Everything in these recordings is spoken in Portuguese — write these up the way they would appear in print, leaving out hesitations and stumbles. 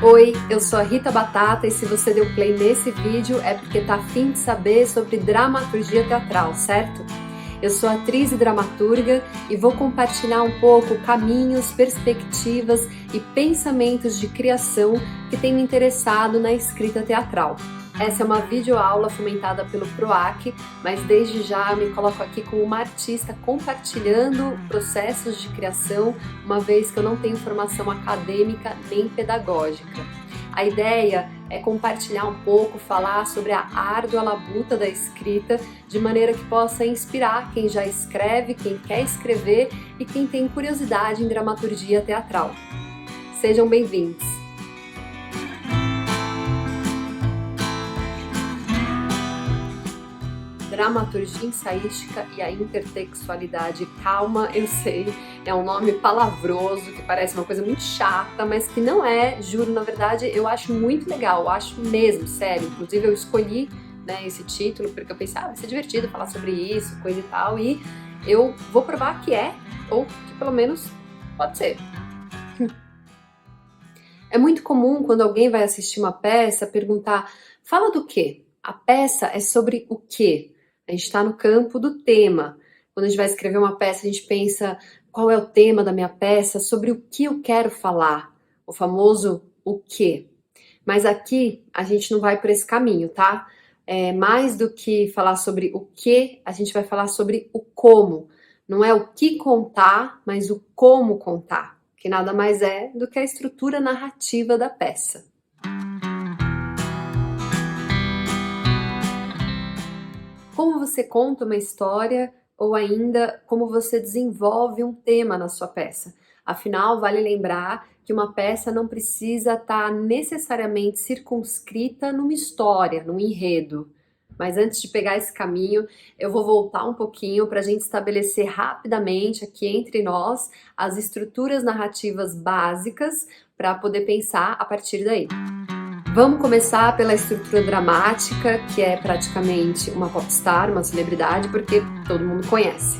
Oi, eu sou a Rita Batata e se você deu play nesse vídeo é porque tá afim de saber sobre dramaturgia teatral, certo? Eu sou atriz e dramaturga e vou compartilhar um pouco caminhos, perspectivas e pensamentos de criação que têm me interessado na escrita teatral. Essa é uma videoaula fomentada pelo PROAC, mas desde já me coloco aqui como uma artista compartilhando processos de criação, uma vez que eu não tenho formação acadêmica nem pedagógica. A ideia é compartilhar um pouco, falar sobre a árdua labuta da escrita, de maneira que possa inspirar quem já escreve, quem quer escrever e quem tem curiosidade em dramaturgia teatral. Sejam bem-vindos! Dramaturgia ensaística e a intertextualidade. Calma, eu sei, é um nome palavroso, que parece uma coisa muito chata, mas que não é, juro, na verdade, eu acho muito legal, eu acho mesmo, sério. Inclusive eu escolhi, né, esse título porque eu pensei, vai ser divertido falar sobre isso, coisa e tal, e eu vou provar que é, ou que pelo menos pode ser. É muito comum quando alguém vai assistir uma peça perguntar, fala do quê? A peça é sobre o quê? A gente está no campo do tema. Quando a gente vai escrever uma peça, a gente pensa qual é o tema da minha peça, sobre o que eu quero falar, o famoso o quê. Mas aqui a gente não vai por esse caminho, tá? Mais do que falar sobre o que, a gente vai falar sobre o como. Não é o que contar, mas o como contar, que nada mais é do que a estrutura narrativa da peça. Como você conta uma história ou ainda como você desenvolve um tema na sua peça. Afinal, vale lembrar que uma peça não precisa estar necessariamente circunscrita numa história, num enredo. Mas antes de pegar esse caminho, eu vou voltar um pouquinho para a gente estabelecer rapidamente aqui entre nós as estruturas narrativas básicas para poder pensar a partir daí. Vamos começar pela estrutura dramática, que é praticamente uma popstar, uma celebridade, porque todo mundo conhece.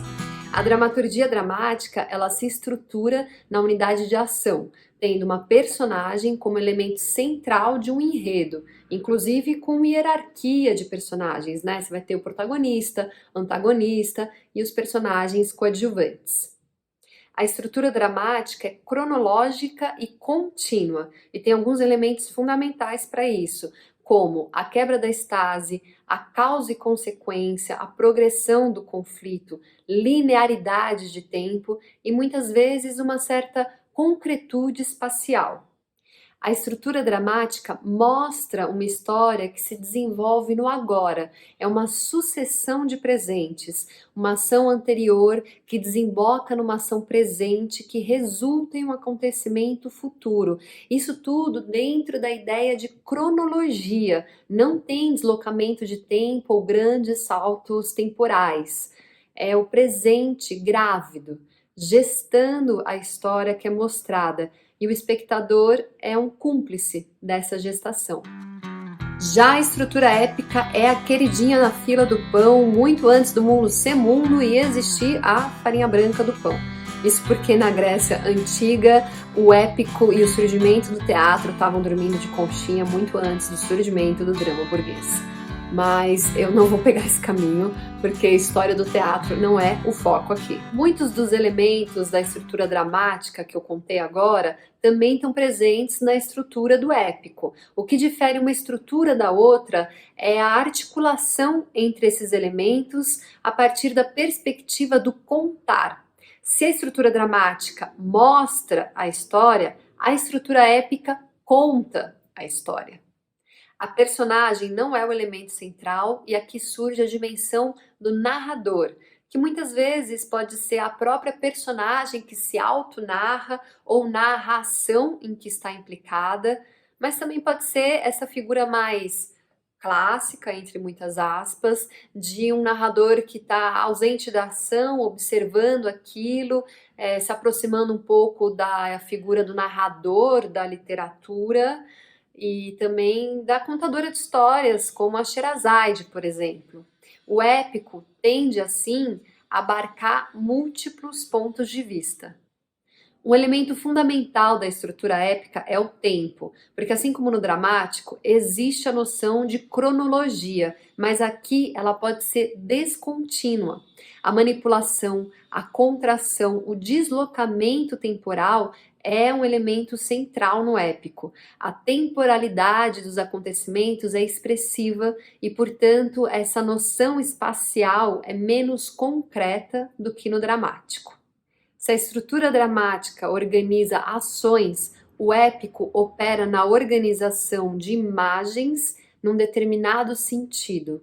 A dramaturgia dramática, ela se estrutura na unidade de ação, tendo uma personagem como elemento central de um enredo, inclusive com hierarquia de personagens, né? Você vai ter o protagonista, antagonista e os personagens coadjuvantes. A estrutura dramática é cronológica e contínua e tem alguns elementos fundamentais para isso, como a quebra da estase, a causa e consequência, a progressão do conflito, linearidade de tempo e muitas vezes uma certa concretude espacial. A estrutura dramática mostra uma história que se desenvolve no agora, é uma sucessão de presentes, uma ação anterior que desemboca numa ação presente que resulta em um acontecimento futuro. Isso tudo dentro da ideia de cronologia, não tem deslocamento de tempo ou grandes saltos temporais. É o presente grávido, gestando a história que é mostrada e o espectador é um cúmplice dessa gestação. Já a estrutura épica é a queridinha na fila do pão, muito antes do mundo ser mundo e existir a farinha branca do pão. Isso porque na Grécia Antiga, o épico e o surgimento do teatro estavam dormindo de conchinha muito antes do surgimento do drama burguês. Mas eu não vou pegar esse caminho, porque a história do teatro não é o foco aqui. Muitos dos elementos da estrutura dramática que eu contei agora também estão presentes na estrutura do épico. O que difere uma estrutura da outra é a articulação entre esses elementos a partir da perspectiva do contar. Se a estrutura dramática mostra a estrutura épica conta a história. A personagem não é o elemento central e aqui surge a dimensão do narrador, que muitas vezes pode ser a própria personagem que se auto-narra ou narra a ação em que está implicada, mas também pode ser essa figura mais clássica, entre muitas aspas, de um narrador que está ausente da ação, observando aquilo, se aproximando um pouco da figura do narrador da literatura, e também da contadora de histórias, como a Sherazade, por exemplo. O épico tende, assim, a abarcar múltiplos pontos de vista. Um elemento fundamental da estrutura épica é o tempo, porque assim como no dramático, existe a noção de cronologia, mas aqui ela pode ser descontínua. A manipulação, a contração, o deslocamento temporal é um elemento central no épico. A temporalidade dos acontecimentos é expressiva e, portanto, essa noção espacial é menos concreta do que no dramático. Se a estrutura dramática organiza ações, o épico opera na organização de imagens num determinado sentido.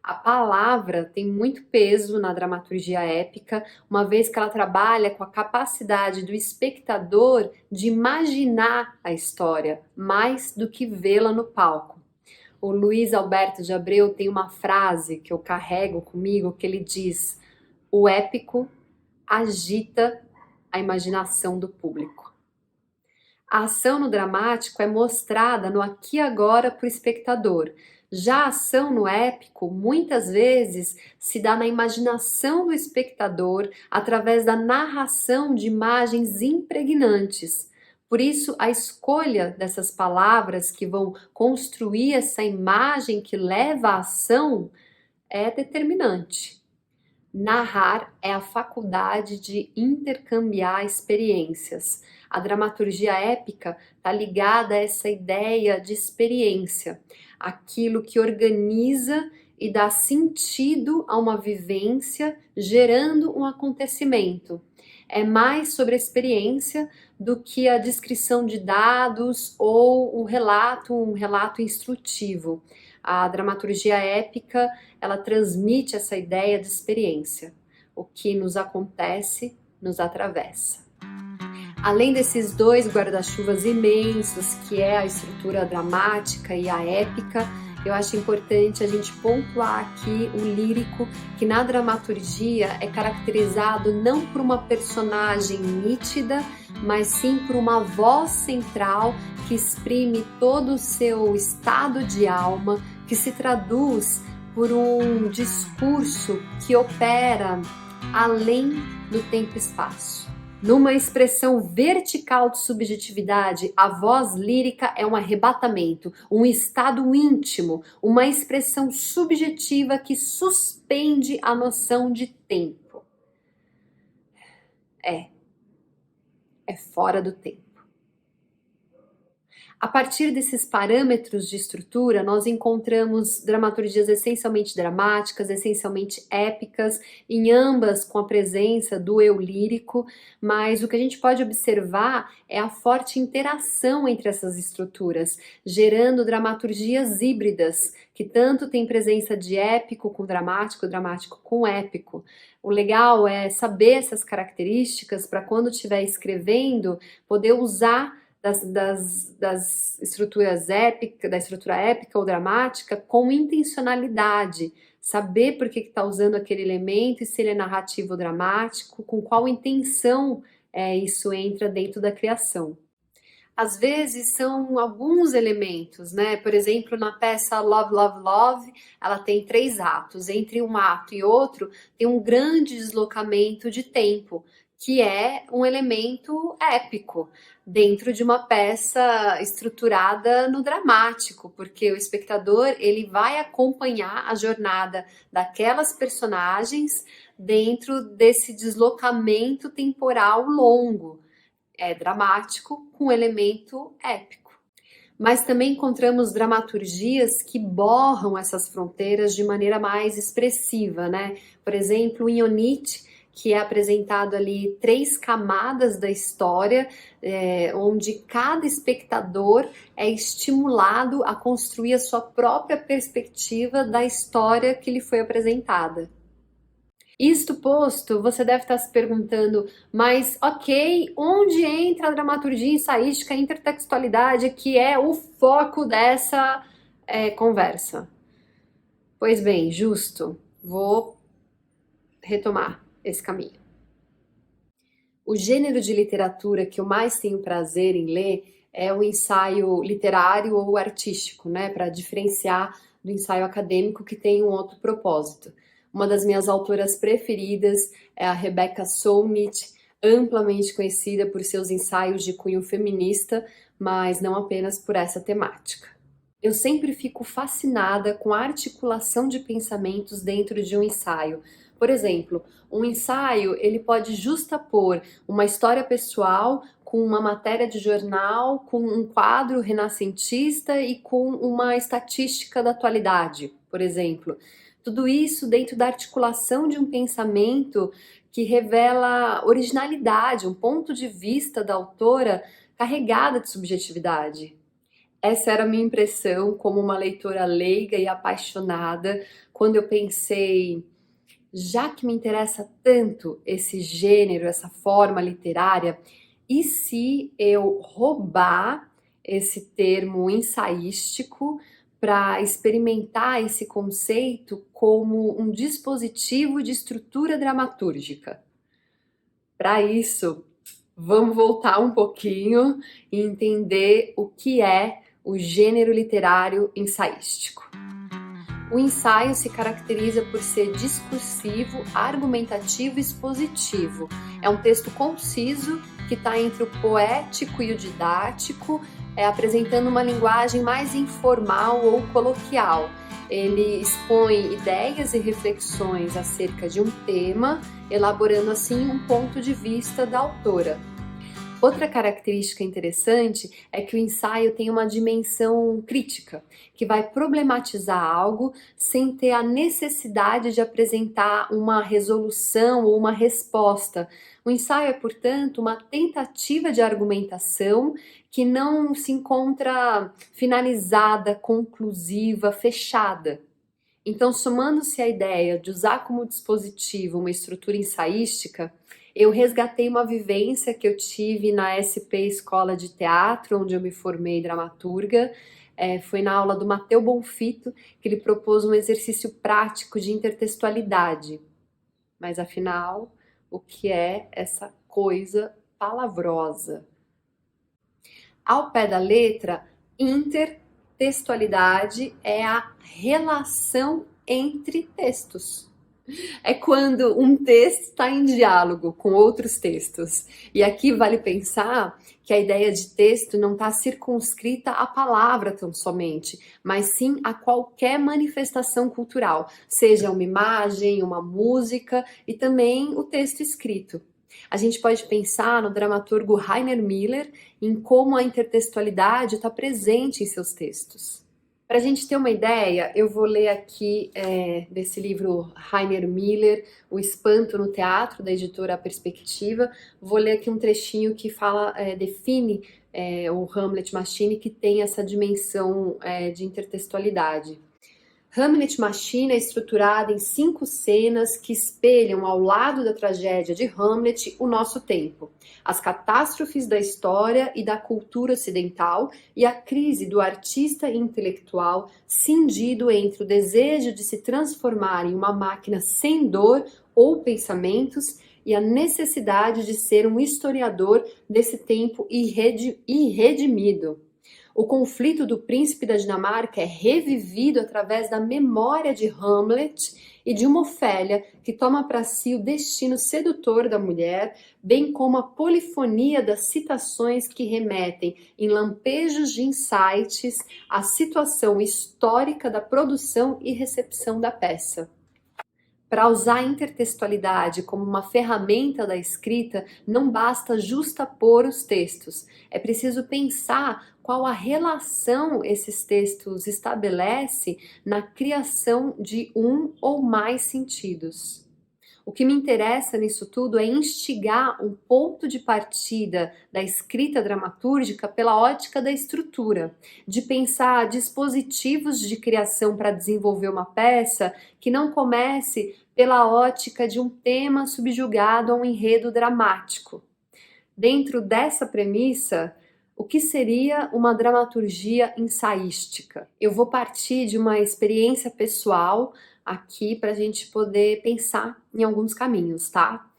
A palavra tem muito peso na dramaturgia épica, uma vez que ela trabalha com a capacidade do espectador de imaginar a história, mais do que vê-la no palco. O Luiz Alberto de Abreu tem uma frase que eu carrego comigo, que ele diz: o épico agita a imaginação do público. A ação no dramático é mostrada no aqui e agora para o espectador. Já a ação no épico, muitas vezes, se dá na imaginação do espectador através da narração de imagens impregnantes. Por isso, a escolha dessas palavras que vão construir essa imagem que leva à ação é determinante. Narrar é a faculdade de intercambiar experiências. A dramaturgia épica está ligada a essa ideia de experiência, aquilo que organiza e dá sentido a uma vivência, gerando um acontecimento. É mais sobre a experiência do que a descrição de dados ou um relato instrutivo. A dramaturgia épica, ela transmite essa ideia de experiência. O que nos acontece, nos atravessa. Além desses dois guarda-chuvas imensos, que é a estrutura dramática e a épica, eu acho importante a gente pontuar aqui o lírico, que na dramaturgia é caracterizado não por uma personagem nítida, mas sim por uma voz central que exprime todo o seu estado de alma, que se traduz por um discurso que opera além do tempo e espaço. Numa expressão vertical de subjetividade, a voz lírica é um arrebatamento, um estado íntimo, uma expressão subjetiva que suspende a noção de tempo. É fora do tempo. A partir desses parâmetros de estrutura, nós encontramos dramaturgias essencialmente dramáticas, essencialmente épicas, em ambas com a presença do eu lírico, mas o que a gente pode observar é a forte interação entre essas estruturas, gerando dramaturgias híbridas, que tanto tem presença de épico com dramático com épico. O legal é saber essas características para quando estiver escrevendo, poder usar das estruturas épicas, da estrutura épica ou dramática com intencionalidade, saber por que está usando aquele elemento e se ele é narrativo ou dramático, com qual intenção isso entra dentro da criação. Às vezes são alguns elementos, né? Por exemplo, na peça Love, Love, Love, ela tem 3 atos. Entre um ato e outro tem um grande deslocamento de tempo, que é um elemento épico dentro de uma peça estruturada no dramático, porque o espectador ele vai acompanhar a jornada daquelas personagens dentro desse deslocamento temporal longo. É dramático com elemento épico. Mas também encontramos dramaturgias que borram essas fronteiras de maneira mais expressiva, né? Por exemplo, em Onit, que é apresentado ali 3 camadas da história, onde cada espectador é estimulado a construir a sua própria perspectiva da história que lhe foi apresentada. Isto posto, você deve estar se perguntando, mas ok, onde entra a dramaturgia ensaística, a intertextualidade, que é o foco dessa conversa? Pois bem, justo, vou retomar esse caminho. O gênero de literatura que eu mais tenho prazer em ler é o ensaio literário ou artístico, né, para diferenciar do ensaio acadêmico que tem um outro propósito. Uma das minhas autoras preferidas é a Rebecca Solnit, amplamente conhecida por seus ensaios de cunho feminista, mas não apenas por essa temática. Eu sempre fico fascinada com a articulação de pensamentos dentro de um ensaio. Por exemplo, um ensaio ele pode justapor uma história pessoal com uma matéria de jornal, com um quadro renascentista e com uma estatística da atualidade, por exemplo. Tudo isso dentro da articulação de um pensamento que revela originalidade, um ponto de vista da autora carregada de subjetividade. Essa era a minha impressão como uma leitora leiga e apaixonada quando eu pensei, já que me interessa tanto esse gênero, essa forma literária, e se eu roubar esse termo ensaístico para experimentar esse conceito como um dispositivo de estrutura dramatúrgica? Para isso, vamos voltar um pouquinho e entender o que é o gênero literário ensaístico. O ensaio se caracteriza por ser discursivo, argumentativo e expositivo. É um texto conciso que está entre o poético e o didático, apresentando uma linguagem mais informal ou coloquial. Ele expõe ideias e reflexões acerca de um tema, elaborando assim um ponto de vista da autora. Outra característica interessante é que o ensaio tem uma dimensão crítica, que vai problematizar algo sem ter a necessidade de apresentar uma resolução ou uma resposta. O ensaio é, portanto, uma tentativa de argumentação que não se encontra finalizada, conclusiva, fechada. Então, somando-se a ideia de usar como dispositivo uma estrutura ensaística, eu resgatei uma vivência que eu tive na SP Escola de Teatro, onde eu me formei dramaturga. Foi na aula do Matteo Bonfito que ele propôs um exercício prático de intertextualidade. Mas afinal, o que é essa coisa palavrosa? Ao pé da letra, intertextualidade é a relação entre textos. É quando um texto está em diálogo com outros textos. E aqui vale pensar que a ideia de texto não está circunscrita à palavra tão somente, mas sim a qualquer manifestação cultural, seja uma imagem, uma música e também o texto escrito. A gente pode pensar no dramaturgo Rainer Miller em como a intertextualidade está presente em seus textos. Para a gente ter uma ideia, eu vou ler aqui desse livro Rainer Miller, O Espanto no Teatro, da editora Perspectiva. Vou ler aqui um trechinho que fala, define o Hamlet Machine, que tem essa dimensão de intertextualidade. Hamlet Machine é estruturada em 5 cenas que espelham ao lado da tragédia de Hamlet o nosso tempo, as catástrofes da história e da cultura ocidental e a crise do artista intelectual cindido entre o desejo de se transformar em uma máquina sem dor ou pensamentos e a necessidade de ser um historiador desse tempo irredimido. O conflito do príncipe da Dinamarca é revivido através da memória de Hamlet e de uma Ofélia que toma para si o destino sedutor da mulher, bem como a polifonia das citações que remetem em lampejos de insights à situação histórica da produção e recepção da peça. Para usar a intertextualidade como uma ferramenta da escrita, não basta justapor os textos. É preciso pensar qual a relação esses textos estabelece na criação de um ou mais sentidos. O que me interessa nisso tudo é instigar um ponto de partida da escrita dramatúrgica pela ótica da estrutura, de pensar dispositivos de criação para desenvolver uma peça que não comece pela ótica de um tema subjugado a um enredo dramático. Dentro dessa premissa, o que seria uma dramaturgia ensaística? Eu vou partir de uma experiência pessoal aqui para a gente poder pensar em alguns caminhos, tá?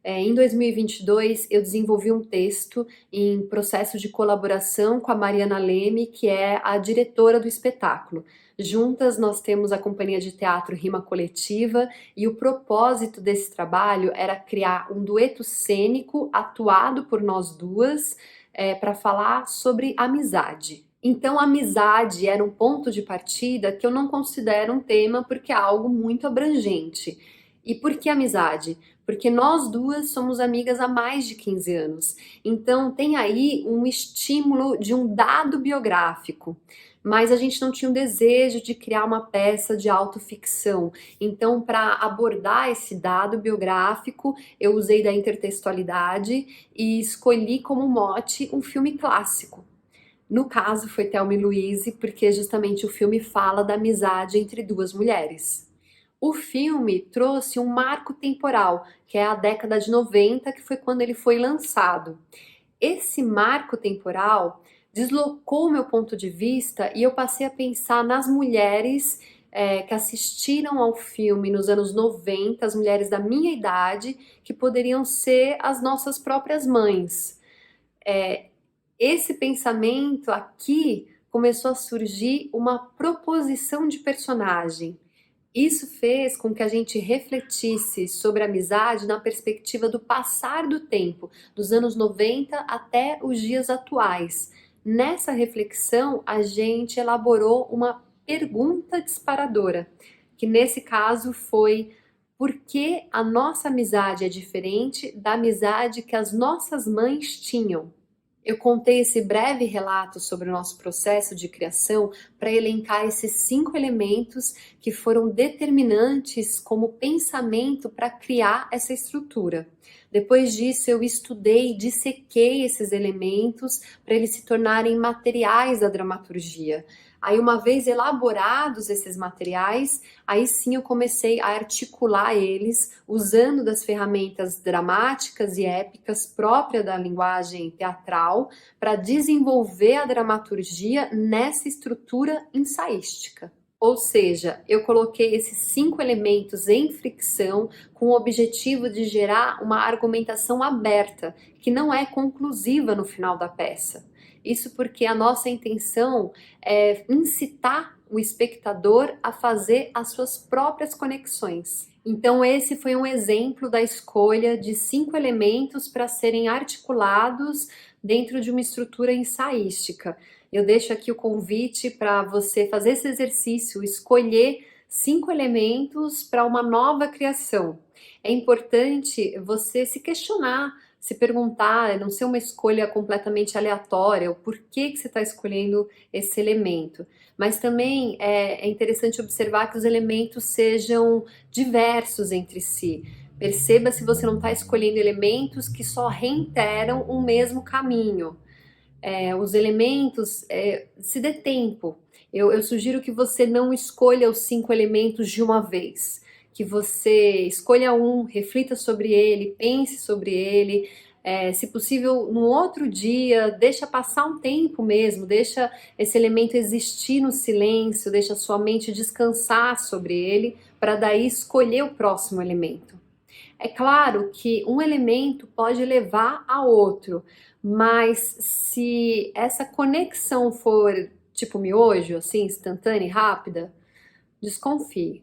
Em 2022, eu desenvolvi um texto em processo de colaboração com a Mariana Leme, que é a diretora do espetáculo. Juntas nós temos a companhia de teatro Rima Coletiva e o propósito desse trabalho era criar um dueto cênico atuado por nós duas para falar sobre amizade. Então, a amizade era um ponto de partida que eu não considero um tema porque é algo muito abrangente. E por que amizade? Porque nós duas somos amigas há mais de 15 anos. Então, tem aí um estímulo de um dado biográfico. Mas a gente não tinha um desejo de criar uma peça de autoficção. Então, para abordar esse dado biográfico, eu usei da intertextualidade e escolhi como mote um filme clássico. No caso, foi Thelma e Louise, porque justamente o filme fala da amizade entre duas mulheres. O filme trouxe um marco temporal, que é a década de 90, que foi quando ele foi lançado. Esse marco temporal deslocou meu ponto de vista e eu passei a pensar nas mulheres que assistiram ao filme nos anos 90, as mulheres da minha idade, que poderiam ser as nossas próprias mães. Esse pensamento aqui começou a surgir uma proposição de personagem. Isso fez com que a gente refletisse sobre a amizade na perspectiva do passar do tempo, dos anos 90 até os dias atuais. Nessa reflexão, a gente elaborou uma pergunta disparadora, que nesse caso foi: por que a nossa amizade é diferente da amizade que as nossas mães tinham? Eu contei esse breve relato sobre o nosso processo de criação para elencar esses 5 elementos que foram determinantes como pensamento para criar essa estrutura. Depois disso, eu estudei e dissequei esses elementos para eles se tornarem materiais da dramaturgia. Aí, uma vez elaborados esses materiais, aí sim eu comecei a articular eles usando das ferramentas dramáticas e épicas próprias da linguagem teatral para desenvolver a dramaturgia nessa estrutura ensaística. Ou seja, eu coloquei esses 5 elementos em fricção com o objetivo de gerar uma argumentação aberta, que não é conclusiva no final da peça. Isso porque a nossa intenção é incitar o espectador a fazer as suas próprias conexões. Então, esse foi um exemplo da escolha de 5 elementos para serem articulados dentro de uma estrutura ensaística. Eu deixo aqui o convite para você fazer esse exercício, escolher 5 elementos para uma nova criação. É importante você se questionar, se perguntar, não ser uma escolha completamente aleatória, o porquê que você está escolhendo esse elemento. Mas também é interessante observar que os elementos sejam diversos entre si. Perceba se você não está escolhendo elementos que só reiteram o mesmo caminho. Os elementos, se dê tempo. Eu sugiro que você não escolha os 5 elementos de uma vez. Que você escolha um, reflita sobre ele, pense sobre ele, se possível, no outro dia, deixa passar um tempo mesmo, deixa esse elemento existir no silêncio, deixa a sua mente descansar sobre ele, para daí escolher o próximo elemento. É claro que um elemento pode levar a outro, mas se essa conexão for tipo miojo, assim, instantânea e rápida, desconfie.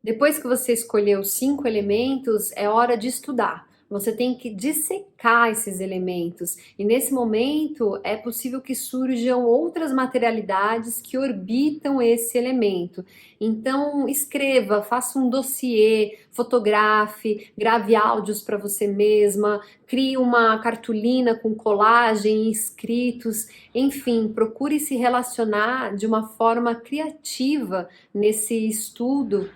Depois que você escolheu os 5 elementos, é hora de estudar. Você tem que dissecar esses elementos e nesse momento é possível que surjam outras materialidades que orbitam esse elemento. Então escreva, faça um dossiê, fotografe, grave áudios para você mesma, crie uma cartolina com colagem e escritos, enfim, procure se relacionar de uma forma criativa nesse estudo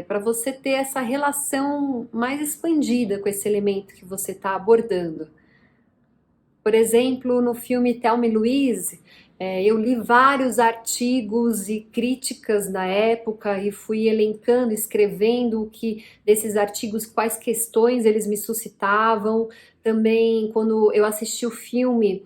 para você ter essa relação mais expandida com esse elemento que você está abordando. Por exemplo, no filme Thelma e Louise, eu li vários artigos e críticas na época e fui elencando, escrevendo o que desses artigos, quais questões eles me suscitavam. Também, quando eu assisti o filme,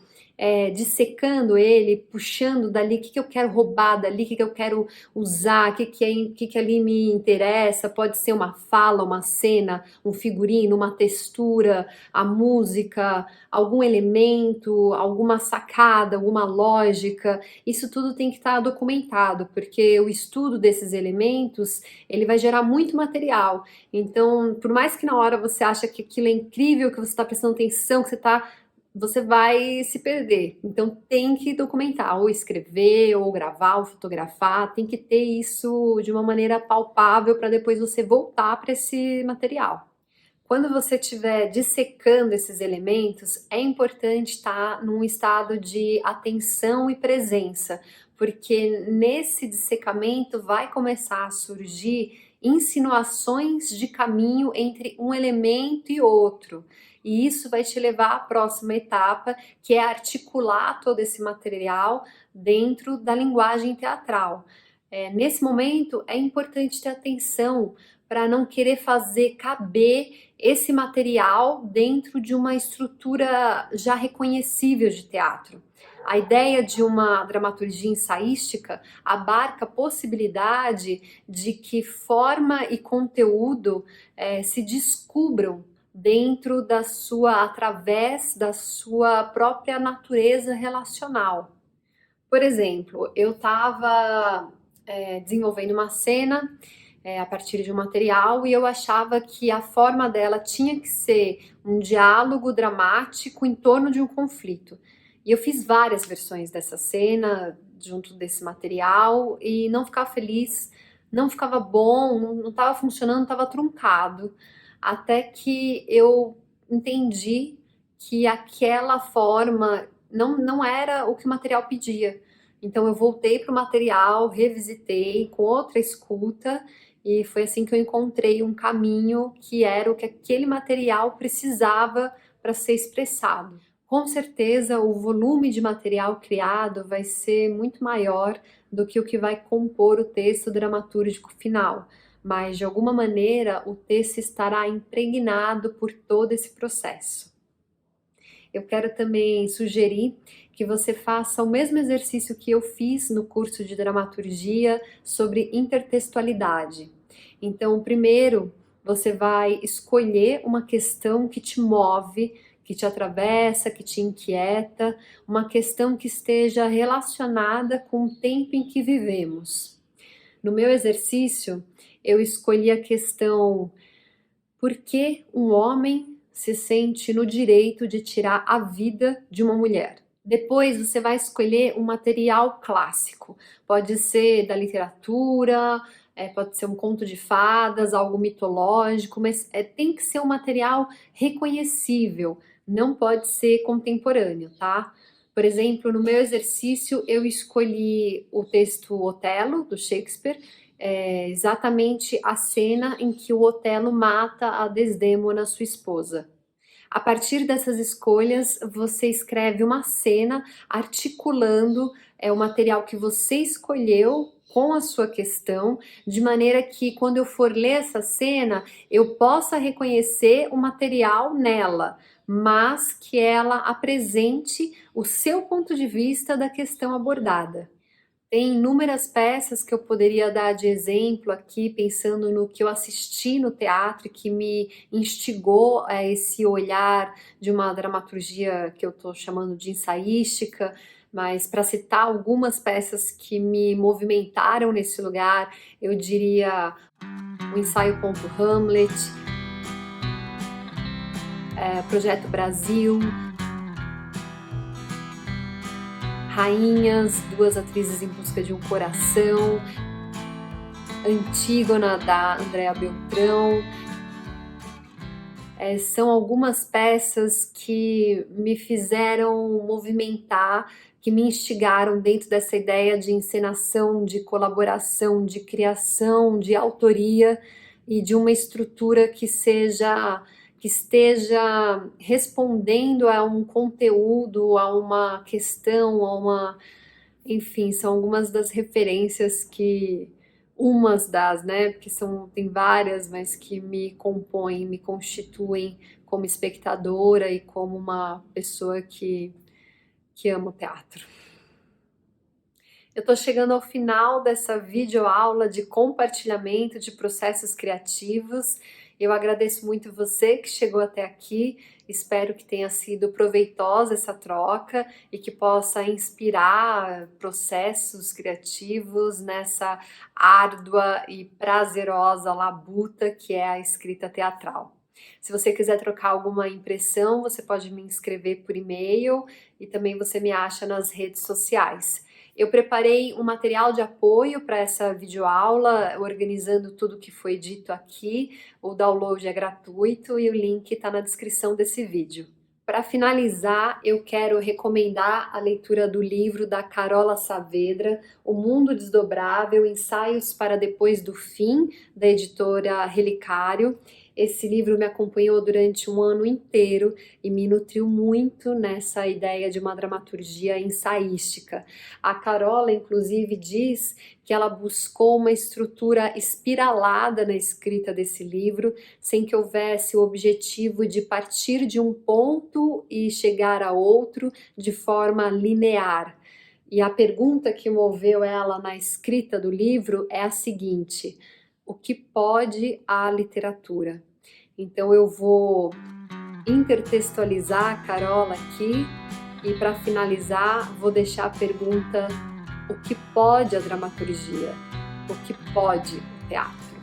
dissecando ele, puxando dali o que, que eu quero roubar dali, o que, que eu quero usar, o que ali me interessa. Pode ser uma fala, uma cena, um figurino, uma textura, a música, algum elemento, alguma sacada, alguma lógica. Isso tudo tem que estar documentado, porque o estudo desses elementos ele vai gerar muito material. Então, por mais que na hora você acha que aquilo é incrível, que você está prestando atenção, que você vai se perder. Então tem que documentar, ou escrever, ou gravar, ou fotografar, tem que ter isso de uma maneira palpável para depois você voltar para esse material. Quando você estiver dissecando esses elementos, é importante estar num estado de atenção e presença, porque nesse dissecamento vai começar a surgir insinuações de caminho entre um elemento e outro. E isso vai te levar à próxima etapa, que é articular todo esse material dentro da linguagem teatral. Nesse momento, é importante ter atenção para não querer fazer caber esse material dentro de uma estrutura já reconhecível de teatro. A ideia de uma dramaturgia ensaística abarca a possibilidade de que forma e conteúdo se descubram dentro através da sua própria natureza relacional. Por exemplo, eu estava desenvolvendo uma cena a partir de um material e eu achava que a forma dela tinha que ser um diálogo dramático em torno de um conflito. E eu fiz várias versões dessa cena junto desse material e não ficava feliz, não ficava bom, não estava funcionando, estava truncado. Até que eu entendi que aquela forma não era o que o material pedia. Então eu voltei para o material, revisitei com outra escuta e foi assim que eu encontrei um caminho que era o que aquele material precisava para ser expressado. Com certeza o volume de material criado vai ser muito maior do que o que vai compor o texto dramatúrgico final, mas de alguma maneira o texto estará impregnado por todo esse processo. Eu quero também sugerir que você faça o mesmo exercício que eu fiz no curso de dramaturgia sobre intertextualidade. Então, primeiro, você vai escolher uma questão que te move, que te atravessa, que te inquieta, uma questão que esteja relacionada com o tempo em que vivemos. No meu exercício, eu escolhi a questão: por que um homem se sente no direito de tirar a vida de uma mulher? Depois você vai escolher um material clássico. Pode ser da literatura, pode ser um conto de fadas, algo mitológico, mas tem que ser um material reconhecível, não pode ser contemporâneo, tá? Por exemplo, no meu exercício eu escolhi o texto Otelo, do Shakespeare, exatamente a cena em que o Otelo mata a Desdémona, sua esposa. A partir dessas escolhas, você escreve uma cena articulando o material que você escolheu com a sua questão, de maneira que quando eu for ler essa cena, eu possa reconhecer o material nela, mas que ela apresente o seu ponto de vista da questão abordada. Tem inúmeras peças que eu poderia dar de exemplo aqui, pensando no que eu assisti no teatro, que me instigou a esse olhar de uma dramaturgia que eu estou chamando de ensaística, mas para citar algumas peças que me movimentaram nesse lugar, eu diria o ensaio Ponto Hamlet, Projeto Brasil, Rainhas, Duas Atrizes em Busca de um Coração, Antígona, da Andréa Beltrão. São algumas peças que me fizeram movimentar, que me instigaram dentro dessa ideia de encenação, de colaboração, de criação, de autoria e de uma estrutura que esteja respondendo a um conteúdo, a uma questão, enfim, são algumas das referências né, porque tem várias, mas que me compõem, me constituem como espectadora e como uma pessoa que que ama o teatro. Eu estou chegando ao final dessa videoaula de compartilhamento de processos criativos. Eu agradeço muito você que chegou até aqui. Espero que tenha sido proveitosa essa troca e que possa inspirar processos criativos nessa árdua e prazerosa labuta que é a escrita teatral. Se você quiser trocar alguma impressão, você pode me escrever por e-mail e também você me acha nas redes sociais. Eu preparei um material de apoio para essa videoaula, organizando tudo que foi dito aqui. O download é gratuito e o link está na descrição desse vídeo. Para finalizar, eu quero recomendar a leitura do livro da Carola Saavedra, O Mundo Desdobrável, Ensaios para Depois do Fim, da editora Relicário. Esse livro me acompanhou durante um ano inteiro e me nutriu muito nessa ideia de uma dramaturgia ensaística. A Carola, inclusive, diz que ela buscou uma estrutura espiralada na escrita desse livro, sem que houvesse o objetivo de partir de um ponto e chegar a outro de forma linear. E a pergunta que moveu ela na escrita do livro é a seguinte: o que pode a literatura? Então eu vou intertextualizar a Carola aqui e para finalizar vou deixar a pergunta: o que pode a dramaturgia? O que pode o teatro?